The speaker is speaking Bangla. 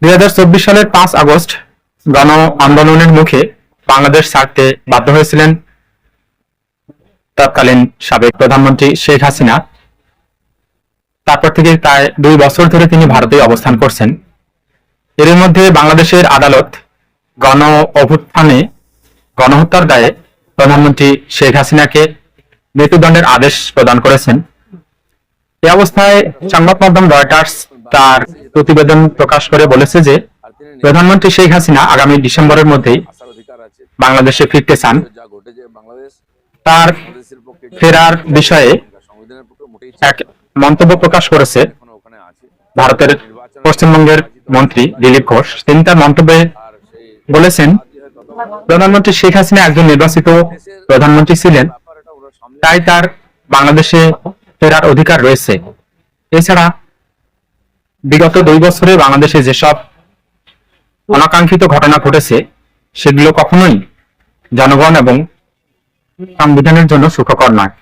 2024 সালের 5 আগস্ট গণ আন্দোলনের মুখে বাংলাদেশ ছাড়তে বাধ্য হয়েছিলেন তৎকালীন সাবেক প্রধানমন্ত্রী শেখ হাসিনা। তারপর থেকে প্রায় 2 বছর ধরে তিনি ভারতে অবস্থান করছেন। এর মধ্যে বাংলাদেশের আদালত গণ অভ্যুত্থানে গণহত্যার দায়ে প্রধানমন্ত্রী শেখ হাসিনাকে মৃত্যুদণ্ডের আদেশ প্রদান করেছেন। এই অবস্থায় সংবাদ মাধ্যম রয়টার্স তার প্রতিবেদন প্রকাশ করে বলেছে যে প্রধানমন্ত্রী শেখ হাসিনা আগামী ডিসেম্বরের মধ্যেই বাংলাদেশে ফিরতে চান। তার ফেরার বিষয়ে এক মন্তব্য প্রকাশ করেছে ভারতের পশ্চিমবঙ্গের মন্ত্রী দিলীপ ঘোষ। তিনি তার মন্তব্যে বলেছেন, প্রধানমন্ত্রী শেখ হাসিনা একজন নির্বাচিত প্রধানমন্ত্রী ছিলেন, তাই তার বাংলাদেশে ফেরার অধিকার রয়েছে। এছাড়া বিগত 2 বছরে বাংলাদেশে যেসব অনাকাঙ্ক্ষিত ঘটনা ঘটেছে সেগুলো কখনোই জনগণ এবং সংবিধানের জন্য সুখকর নয়।